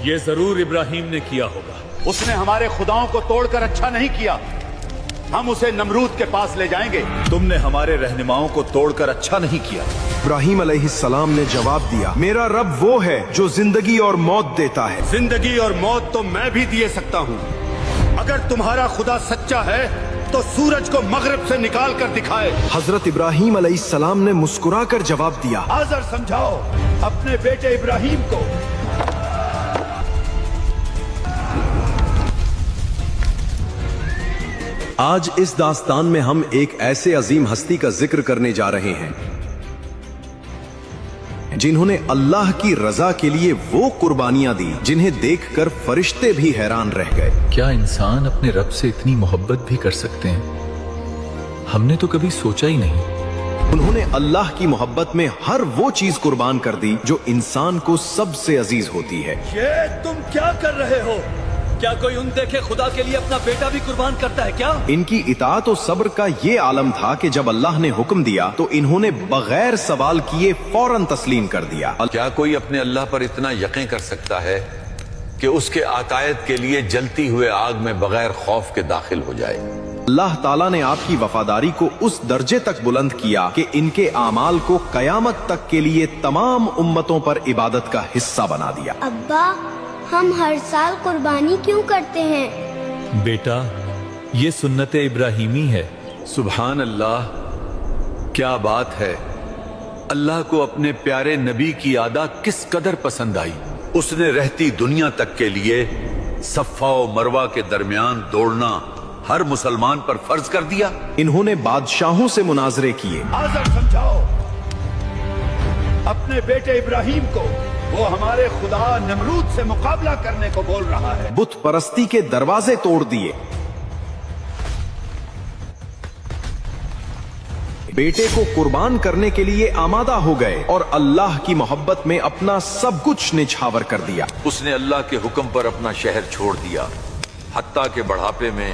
ये जरूर इब्राहिम ने किया होगा। उसने हमारे खुदाओं को तोड़कर अच्छा नहीं किया। हम उसे नमरूद के पास ले जाएंगे। तुमने हमारे रहनुमाओं को तोड़कर अच्छा नहीं किया। इब्राहिम अलैहिस्सलाम ने जवाब दिया, मेरा रब वो है जो जिंदगी और मौत देता है। जिंदगी और मौत तो मैं भी दे सकता हूँ। अगर तुम्हारा खुदा सच्चा है तो सूरज को मगरिब से निकाल कर दिखाए। हजरत इब्राहिम अलैहिस्सलाम ने मुस्कुरा कर जवाब दिया, आज़र समझाओ अपने बेटे इब्राहिम को। आज इस दास्तान में हम एक ऐसे अजीम हस्ती का जिक्र करने जा रहे हैं जिन्होंने अल्लाह की रजा के लिए वो कुर्बानियां दी जिन्हें देखकर फरिश्ते भी हैरान रह गए। क्या इंसान अपने रब से इतनी मोहब्बत भी कर सकते हैं? हमने तो कभी सोचा ही नहीं। उन्होंने अल्लाह की मोहब्बत में हर वो चीज कुर्बान कर दी जो इंसान को सबसे अजीज होती है। ये तुम क्या कर रहे हो? क्या कोई उन देखे खुदा के लिए अपना बेटा भी कुर्बान करता है क्या? इनकी इताअत और सब्र का ये आलम था कि जब अल्लाह ने हुक्म दिया तो इन्होंने बगैर सवाल किए फौरन तस्लीम कर दिया। क्या कोई अपने अल्लाह पर इतना यकीन कर सकता है कि उसके अकायद के लिए जलती हुए आग में बगैर खौफ के दाखिल हो जाए? अल्लाह ताला ने आपकी वफादारी को उस दर्जे तक बुलंद किया कि इनके आमाल को कयामत तक के लिए तमाम उम्मतों पर इबादत का हिस्सा बना दिया। अब्बा, हम हर साल कुर्बानी क्यों करते हैं? बेटा, ये सुन्नत इब्राहिमी है। सुभान अल्लाह, क्या बात है। अल्लाह को अपने प्यारे नबी की आदा किस कदर पसंद आई। उसने रहती दुनिया तक के लिए सफ़ा और मरवा के दरमियान दौड़ना हर मुसलमान पर फर्ज कर दिया। इन्होंने बादशाहों से मुनाजरे किए। आज़र समझाओ अपने बेटे इब्राहिम को। वो हमारे खुदा नमरूद से मुकाबला करने को बोल रहा है। बुत परस्ती के दरवाजे तोड़ दिए। बेटे को कुर्बान करने के लिए आमादा हो गए और अल्लाह की मोहब्बत में अपना सब कुछ निछावर कर दिया। उसने अल्लाह के हुक्म पर अपना शहर छोड़ दिया, हत्ता के बढ़ापे में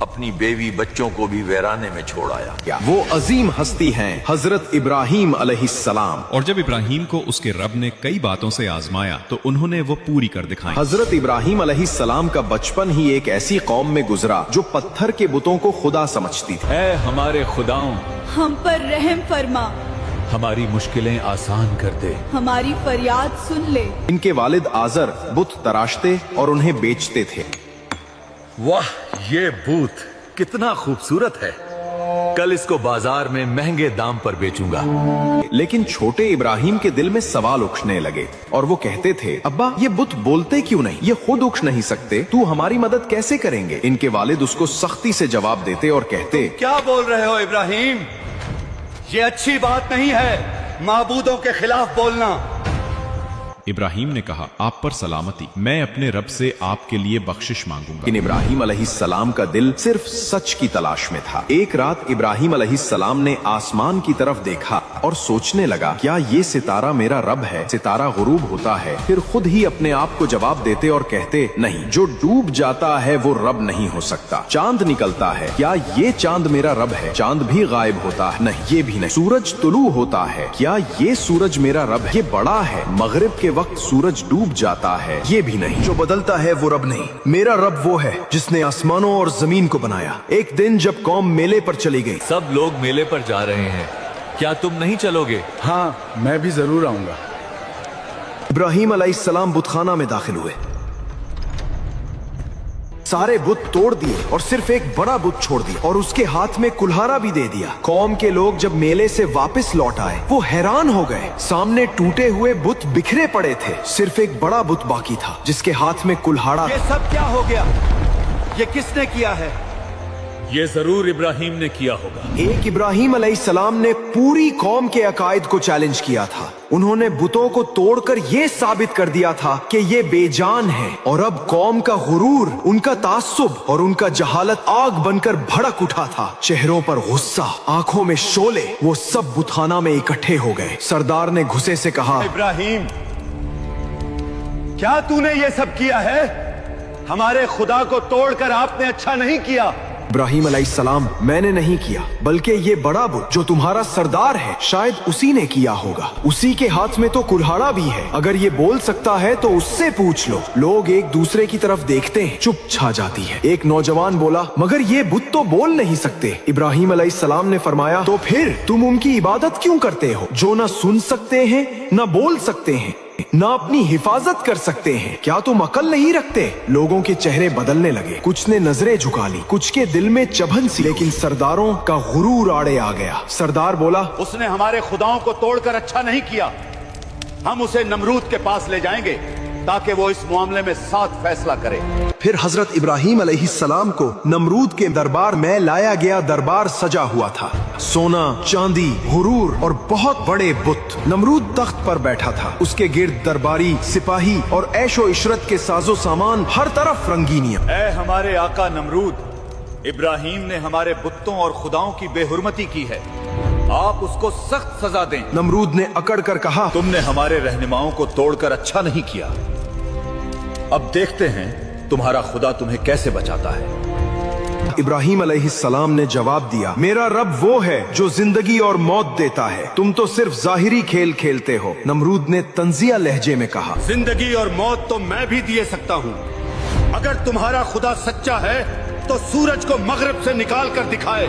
अपनी बेवी बच्चों को भी वीराने में छोड़ आया। वो अजीम हस्ती हैं हजरत इब्राहिम अलैहिस्सलाम। और जब इब्राहिम को उसके रब ने कई बातों से आजमाया तो उन्होंने वो पूरी कर दिखाई। हजरत इब्राहिम अलैहिस्सलाम का बचपन ही एक ऐसी कौम में गुजरा जो पत्थर के बुतों को खुदा समझती थी। ऐ हमारे खुदाओं, हम पर रहम फरमा, हमारी मुश्किलें आसान कर दे, हमारी फरियाद सुन ले। इनके वालिद आजर बुत तराशते और उन्हें बेचते थे। वाह, ये बूथ कितना खूबसूरत है। कल इसको बाजार में महंगे दाम पर बेचूंगा। लेकिन छोटे इब्राहिम के दिल में सवाल उठने लगे और वो कहते थे, अब्बा ये बुत बोलते क्यों नहीं? ये खुद उठ नहीं सकते, तू हमारी मदद कैसे करेंगे? इनके वालिद उसको सख्ती से जवाब देते और कहते, क्या बोल रहे हो इब्राहिम? ये अच्छी बात नहीं है माबूदों के खिलाफ बोलना। इब्राहिम ने कहा, आप पर सलामती, मैं अपने रब से आपके लिए बख्शिश मांगूंगा। लेकिन इब्राहिम अलैहिस्सलाम का दिल सिर्फ सच की तलाश में था। एक रात इब्राहिम अलैहिस्सलाम ने आसमान की तरफ देखा और सोचने लगा, क्या ये सितारा मेरा रब है? सितारा गुरूब होता है, फिर खुद ही अपने आप को जवाब देते और कहते, नहीं, जो डूब जाता है वो रब नहीं हो सकता। चांद निकलता है, क्या ये चांद मेरा रब है? चांद भी गायब होता है, नहीं, ये भी नहीं। सूरज तुलू होता है, क्या ये सूरज मेरा रब है? ये बड़ा है। मगरिब के वक्त सूरज डूब जाता है, ये भी नहीं। जो बदलता है वो रब नहीं, मेरा रब वो है जिसने आसमानों और जमीन को बनाया। एक दिन जब कौम मेले पर चली गई। सब लोग मेले पर जा रहे हैं, क्या तुम नहीं चलोगे? हाँ, मैं भी जरूर आऊंगा। इब्राहिम अलैहिस्सलाम बुतखाना में दाखिल हुए। सारे बुत तोड़ दिए और सिर्फ एक बड़ा बुत छोड़ दिया और उसके हाथ में कुल्हाड़ा भी दे दिया। कौम के लोग जब मेले से वापस लौट आए वो हैरान हो गए। सामने टूटे हुए बुत बिखरे पड़े थे, सिर्फ एक बड़ा बुत बाकी था जिसके हाथ में कुल्हाड़ा। ये सब क्या हो गया? ये किसने किया है? ये जरूर इब्राहिम ने किया होगा। एक इब्राहिम अलैहिस्सलाम ने पूरी कौम के अकायद को चैलेंज किया था। उन्होंने बुतों को तोड़कर ये साबित कर दिया था कि ये बेजान है और अब कौम का गुरूर, उनका तास्सुब और उनका जहालत आग बनकर भड़क उठा था। चेहरों पर गुस्सा, आंखों में शोले, वो सब बुतखाना में इकट्ठे हो गए। सरदार ने गुस्से से कहा, इब्राहिम, क्या तूने ये सब किया है? हमारे खुदा को तोड़कर आपने अच्छा नहीं किया। इब्राहिम अलैहिस्सलाम, मैंने नहीं किया, बल्कि ये बड़ा बुत जो तुम्हारा सरदार है शायद उसी ने किया होगा। उसी के हाथ में तो कुल्हाड़ा भी है, अगर ये बोल सकता है तो उससे पूछ लो। लोग एक दूसरे की तरफ देखते हैं, चुप छा जाती है। एक नौजवान बोला, मगर ये बुत तो बोल नहीं सकते। इब्राहिम अलैहिस्सलाम ने फरमाया, तो फिर तुम उनकी इबादत क्यों करते हो जो न सुन सकते हैं, न बोल सकते हैं, ना अपनी हिफाजत कर सकते हैं? क्या तुम अकल नहीं रखते? लोगों के चेहरे बदलने लगे, कुछ ने नजरें झुका ली, कुछ के दिल में चभन सी, लेकिन सरदारों का गुरूर आड़े आ गया। सरदार बोला, उसने हमारे खुदाओं को तोड़कर अच्छा नहीं किया। हम उसे नमरूद के पास ले जाएंगे ताकि वो इस मामले में साथ फैसला करे। फिर हजरत इब्राहिम अलैहिस्सलाम को नमरूद के दरबार में लाया गया। दरबार सजा हुआ था, सोना, चांदी, हुरूर और बहुत बड़े बुत। नमरूद तख्त पर बैठा था, उसके गिर्द दरबारी, सिपाही और ऐशो इशरत के साजो सामान, हर तरफ रंगीनियां। ऐ हमारे आका नमरूद, इब्राहिम ने हमारे बुतों और खुदाओं की बेहुरमती की है, आप उसको सख्त सजा दें। नमरूद ने अकड़ कर कहा, तुमने हमारे रहनुमाओं को तोड़कर अच्छा नहीं किया। अब देखते हैं तुम्हारा खुदा तुम्हें कैसे बचाता है। इब्राहिम अलैहिस्सलाम ने जवाब दिया, मेरा रब वो है जो जिंदगी और मौत देता है, तुम तो सिर्फ जाहिरी खेल खेलते हो। नमरूद ने तंजिया लहजे में कहा, जिंदगी और मौत तो मैं भी दिए सकता हूँ। अगर तुम्हारा खुदा सच्चा है तो सूरज को मगरिब से निकाल कर दिखाए।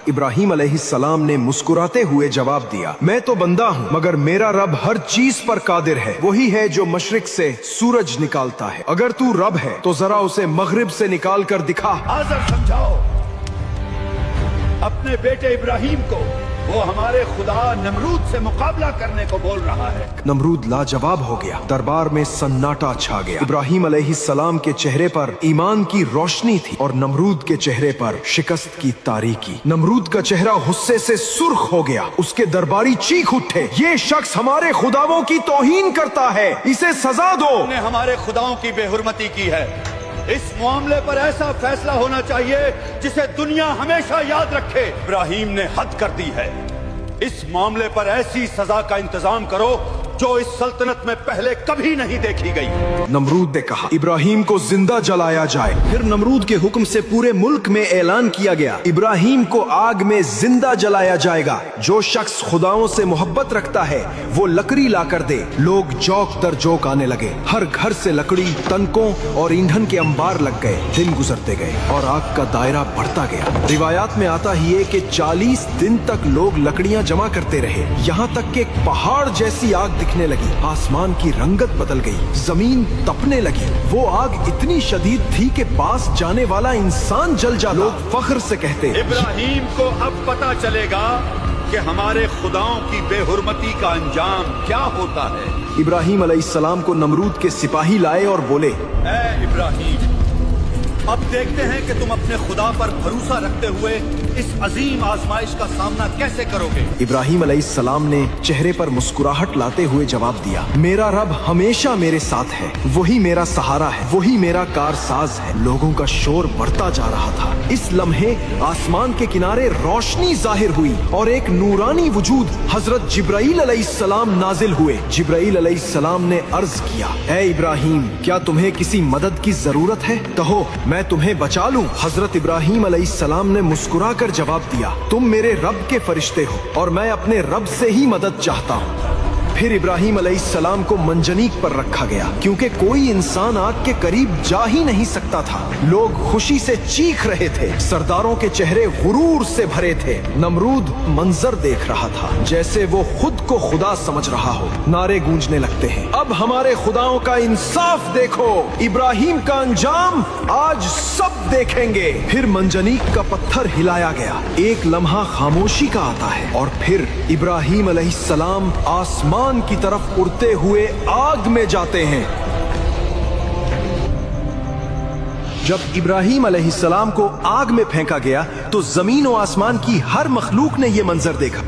इब्राहिम अलैहिस्सलाम ने मुस्कुराते हुए जवाब दिया, मैं तो बंदा हूँ, मगर मेरा रब हर चीज पर कादिर है। वही है जो मशरिक से सूरज निकालता है। अगर तू रब है तो जरा उसे मगरिब से निकाल कर दिखा। आज़र समझाओ अपने बेटे इब्राहिम को, वो हमारे खुदा नमरूद से मुकाबला करने को बोल रहा है। नमरूद लाजवाब हो गया, दरबार में सन्नाटा छा गया। इब्राहिम अलैहिस्सलाम के चेहरे पर ईमान की रोशनी थी और नमरूद के चेहरे पर शिकस्त की तारीकी। नमरूद का चेहरा गुस्से से सुर्ख हो गया, उसके दरबारी चीख उठे, ये शख्स हमारे खुदाओं की तौहीन करता है, इसे सजा दो। ने हमारे खुदाओं की बेहुरमती की है। इस मामले पर ऐसा फैसला होना चाहिए जिसे दुनिया हमेशा याद रखे। इब्राहिम ने हद कर दी है, इस मामले पर ऐसी सजा का इंतजाम करो जो इस सल्तनत में पहले कभी नहीं देखी गई। नमरूद ने कहा, इब्राहिम को जिंदा जलाया जाए। फिर नमरूद के हुक्म से पूरे मुल्क में ऐलान किया गया, इब्राहिम को आग में जिंदा जलाया जाएगा। जो शख्स खुदाओं से मोहब्बत रखता है वो लकड़ी ला कर दे। लोग जौक दर जौक आने लगे, हर घर से लकड़ी, तनकों और ईंधन के अंबार लग गए। दिन गुजरते गए और आग का दायरा बढ़ता गया। रिवायात में आता ही है कि 40 दिन तक लोग लकड़ियां जमा करते रहे, यहाँ तक कि एक पहाड़ जैसी आग दिखने लगी। आसमान की रंगत बदल गई, जमीन तपने लगी। वो आग इतनी शदीद थी कि पास जाने वाला इंसान जल जाता। लोग फख्र से कहते, इब्राहिम को अब पता चलेगा कि हमारे खुदाओं की बेहुरमती का अंजाम क्या होता है। इब्राहिम अलैहिस्सलाम को नमरूद के सिपाही लाए और बोले, ऐ इब्राहिम, अब देखते हैं कि तुम अपने खुदा पर भरोसा रखते हुए इस अजीम आजमाइश का सामना कैसे करोगे। इब्राहिम अलैहिस्सलाम ने चेहरे पर मुस्कुराहट लाते हुए जवाब दिया, मेरा रब हमेशा मेरे साथ है, वही मेरा सहारा है, वही मेरा कारसाज है। लोगों का शोर बढ़ता जा रहा था। इस लम्हे आसमान के किनारे रोशनी जाहिर हुई और एक नूरानी वजूद हजरत जिब्राइल अलैहिस्सलाम नाजिल हुए। जिब्राइल अलैहिस्सलाम ने अर्ज किया, ऐ इब्राहिम, क्या तुम्हें किसी मदद की जरूरत है? कहो, मैं तुम्हें बचा लूं। हजरत इब्राहिम अलैहिस्सलाम ने मुस्कुराकर जवाब दिया, तुम मेरे रब के फरिश्ते हो और मैं अपने रब से ही मदद चाहता हूँ। फिर इब्राहिम अलैहिस्सलाम को मंजनीक पर रखा गया, क्योंकि कोई इंसान आग के करीब जा ही नहीं सकता था। लोग खुशी से चीख रहे थे, सरदारों के चेहरे गुरूर से भरे थे। नमरूद मंजर देख रहा था जैसे वो खुद को खुदा समझ रहा हो। नारे गूंजने लगते हैं, अब हमारे खुदाओं का इंसाफ देखो, इब्राहिम का अंजाम आज सब देखेंगे। फिर मंजनीक का पत्थर हिलाया गया, एक लम्हा खामोशी का आता है और फिर इब्राहिम अलैहिस्सलाम आसमान की तरफ उड़ते हुए आग में जाते हैं। जब इब्राहिम अलैहिस्सलाम को आग में फेंका गया तो जमीन और आसमान की हर मखलूक ने यह मंजर देखा।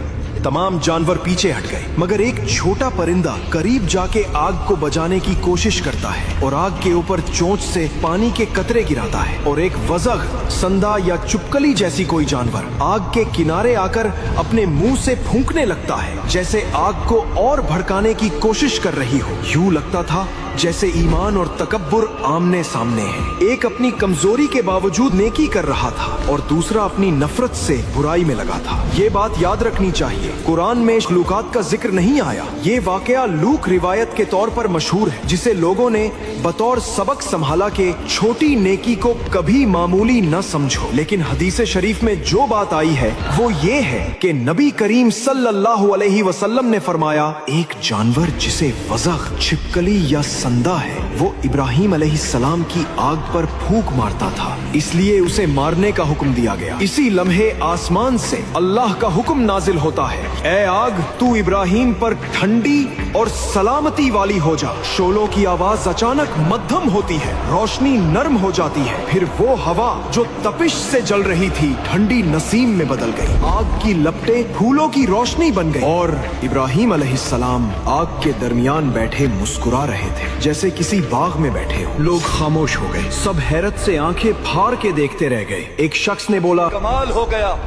तमाम जानवर पीछे हट गए, मगर एक छोटा परिंदा करीब जाके आग को बुझाने की कोशिश करता है और आग के ऊपर चोंच से पानी के कतरे गिराता है। और एक वज़ग़, संदा या चुपकली जैसी कोई जानवर आग के किनारे आकर अपने मुंह से फूंकने लगता है, जैसे आग को और भड़काने की कोशिश कर रही हो। यूं लगता था जैसे ईमान और तकब्बुर आमने सामने हैं। एक अपनी कमजोरी के बावजूद नेकी कर रहा था और दूसरा अपनी नफरत से बुराई में लगा था। ये बात याद रखनी चाहिए, कुरान में मखलूकात का जिक्र नहीं आया। ये वाकया लूक रिवायत के तौर पर मशहूर है, जिसे लोगों ने बतौर सबक संभाला के छोटी नेकी को कभी मामूली न समझो। लेकिन हदीस शरीफ में जो बात आई है वो ये है कि नबी करीम सल्लल्लाहु अलैहि वसल्लम ने फरमाया, एक जानवर जिसे वज़ग़, छिपकली या संदा है, वो इब्राहिम अलैहिस्सलाम की आग पर फूंक मारता था, इसलिए उसे मारने का हुक्म दिया गया। इसी लम्हे आसमान से अल्लाह का हुक्म नाजिल होता है, ए आग, तू इब्राहिम पर ठंडी और सलामती वाली हो जा। शोलों की आवाज अचानक मध्यम होती है, रोशनी नरम हो जाती है, फिर वो हवा जो तपिश से जल रही थी ठंडी नसीम में बदल गई। आग की लपटें फूलों की रोशनी बन गई और इब्राहिम अलैहिस्सलाम आग के दरमियान बैठे मुस्कुरा रहे थे, जैसे किसी बाग में बैठे हो। लोग खामोश हो गए, सब हैरत से आंखें फाड़ के देखते रह गए। एक शख्स ने बोला, कमाल हो गया,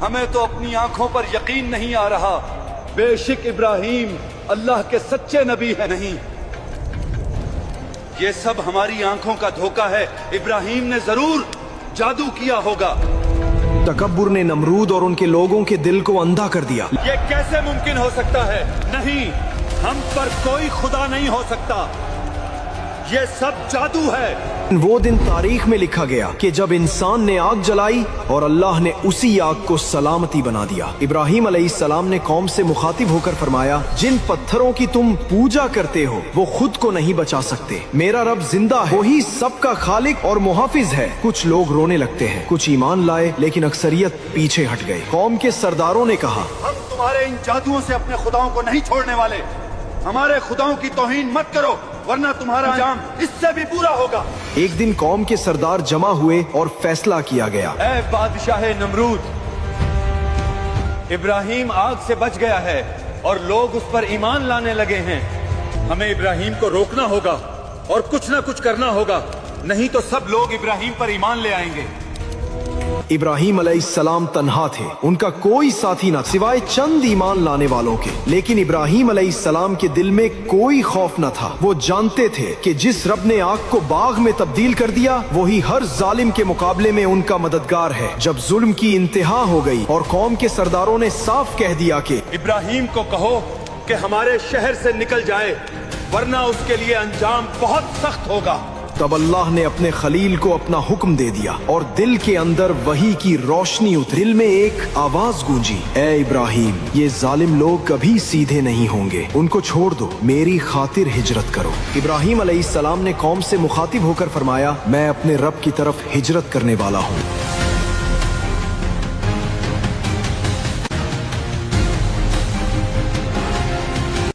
हमें तो अपनी आंखों पर यकीन नहीं आ रहा। बेशक इब्राहिम अल्लाह के सच्चे नबी है। नहीं, ये सब हमारी आंखों का धोखा है। इब्राहिम ने जरूर जादू किया होगा। तकब्बुर ने नमरूद और उनके लोगों के दिल को अंधा कर दिया। ये कैसे मुमकिन हो सकता है? नहीं, हम पर कोई खुदा नहीं हो सकता, ये सब जादू है। वो दिन तारीख में लिखा गया कि जब इंसान ने आग जलाई और अल्लाह ने उसी आग को सलामती बना दिया। इब्राहिम अलैहिस्सलाम ने कौम से मुखातिब होकर फरमाया, जिन पत्थरों की तुम पूजा करते हो वो खुद को नहीं बचा सकते। मेरा रब जिंदा है, वही सबका खालिक और मुहाफिज है। कुछ लोग रोने लगते हैं, कुछ ईमान लाए, लेकिन अक्सरियत पीछे हट गए। कौम के सरदारों ने कहा, हम तुम्हारे इन जादुओं से अपने खुदाओं को नहीं छोड़ने वाले। हमारे खुदाओं की तौहीन मत करो, वरना तुम्हारा अंजाम इससे भी बुरा होगा। एक दिन कौम के सरदार जमा हुए और फैसला किया गया, ऐ बादशाह नमरूद, इब्राहिम आग से बच गया है और लोग उस पर ईमान लाने लगे हैं। हमें इब्राहिम को रोकना होगा और कुछ ना कुछ करना होगा, नहीं तो सब लोग इब्राहिम पर ईमान ले आएंगे। इब्राहिम अलैहिस्सलाम तन्हा थे, उनका कोई साथी न सिवाय चंद ईमान लाने वालों के। लेकिन इब्राहिम अलैहिस्सलाम के दिल में कोई खौफ न था। वो जानते थे कि जिस रब ने आग को बाग में तब्दील कर दिया, वही हर जालिम के मुकाबले में उनका मददगार है। जब जुल्म की इंतहा हो गई और कौम के सरदारों ने साफ कह दिया कि इब्राहिम को कहो कि हमारे शहर से निकल जाए, वरना उसके लिए अंजाम बहुत सख्त होगा। तब अल्लाह ने अपने खलील को अपना हुक्म दे दिया और दिल के अंदर वही की रोशनी उतरी। दिल में एक आवाज गूंजी, ए इब्राहिम, ये जालिम लोग कभी सीधे नहीं होंगे, उनको छोड़ दो, मेरी खातिर हिजरत करो। इब्राहिम अलैहिस्सलाम ने कौम से मुखातिब होकर फरमाया, मैं अपने रब की तरफ हिजरत करने वाला हूँ।